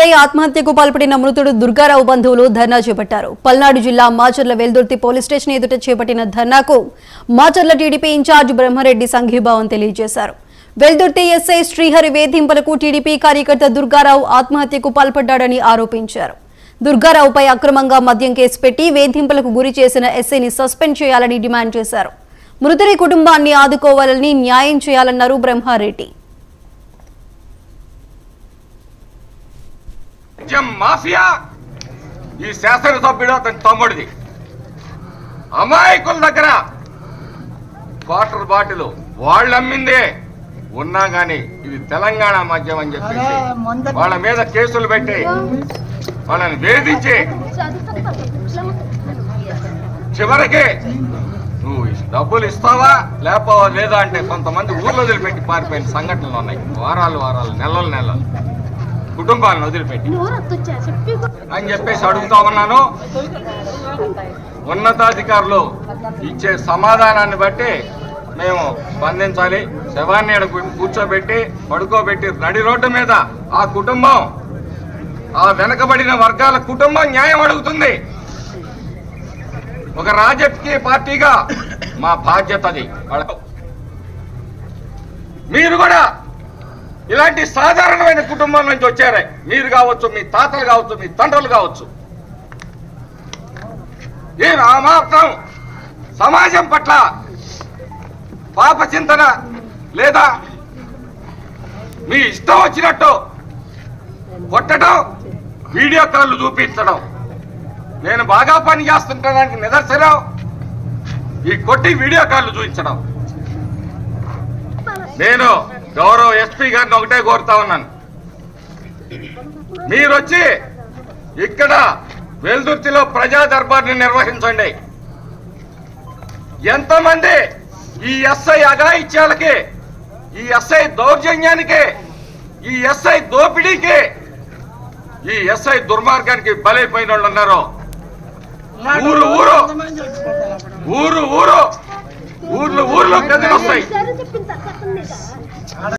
ఆత్మహత్యకు పాల్పడిన మృతుడు దుర్గారావు బంధువులు ధర్నా చేపట్టారు. పల్నాడు జిల్లా మాచర్ల వెల్దుర్తి పోలీస్ స్టేషన్ ఎదుట చేపట్టిన ధర్నాకు మాచర్ల టీడీపీ ఇన్ఛార్జ్ బ్రహ్మారెడ్డి సంఘీభావం తెలియజేశారు. వెల్దుర్తి ఎస్ఐ శ్రీహరి వేధింపులకు టీడీపీ కార్యకర్త దుర్గారావు ఆత్మహత్యకు పాల్పడ్డాడని ఆరోపించారు. దుర్గారావుపై అక్రమంగా మద్యం కేసు పెట్టి వేధింపులకు గురి చేసిన ఎస్ఐని సస్పెండ్ చేయాలని డిమాండ్ చేశారు. మృతుడి కుటుంబాన్ని ఆదుకోవాలని న్యాయం చేయాలన్నారు బ్రహ్మారెడ్డి. మాఫియా ఈ శాసనసభ్యుడు అతని తమ్ముడిది. అమాయకుల దగ్గర క్వార్టర్ బాటిల్ వాళ్ళు అమ్మిందే ఉన్నా గానీ ఇది తెలంగాణ మద్యం అని చెప్పేసి వాళ్ళ మీద కేసులు పెట్టి వాళ్ళని వేధించి చివరికి నువ్వు డబ్బులు ఇస్తావా లేకపోవా లేదా అంటే కొంతమంది ఊర్లో వదిలిపెట్టి పారిపోయిన సంఘటనలు ఉన్నాయి. వారాలు నెలలు కుటుంబాలను వదిలిపెట్టి అని చెప్పేసి అడుగుతా ఉన్నాను. ఉన్నతాధికారులు ఇచ్చే సమాధానాన్ని బట్టి మేము స్పందించాలి. శవాన్ని కూర్చోబెట్టి పడుకోబెట్టి నడి రోడ్డు మీద ఆ కుటుంబం, ఆ వెనకబడిన వర్గాల కుటుంబం న్యాయం అడుగుతుంది. ఒక రాజకీయ పార్టీగా మా బాధ్యత అది. మీరు కూడా ఇలాంటి సాధారణమైన కుటుంబం నుంచి వచ్చారే, మీరు కావచ్చు, మీ తాతలు కావచ్చు, మీ తండ్రులు కావచ్చు. ఈ మాత్రం సమాజం పట్ల పాప చింతన లేదా మీ ఇష్టం వచ్చినట్టు కొట్టడం, వీడియో కాళ్ళు చూపించడం నేను బాగా పని చేస్తుంటానికి నిదర్శనం ఈ కొట్టి వీడియో కాళ్ళు చూపించడం. నేను గౌరవ ఎస్పీ గారిని ఒకటే కోరుతా ఉన్నాను, మీరొచ్చి ఇక్కడ వెల్దుర్తిలో ప్రజా దర్బార్ని నిర్వహించండి. ఎంతమంది ఈ ఎస్ఐ అఘాయిత్యాలకి, ఈ ఎస్ఐ దౌర్జన్యానికి, ఈ ఎస్ఐ దోపిడీకి, ఈ ఎస్ఐ దుర్మార్గానికి బలైపోయిన వాళ్ళు ఉన్నారో ఊర్లు కదిలొస్తాయి.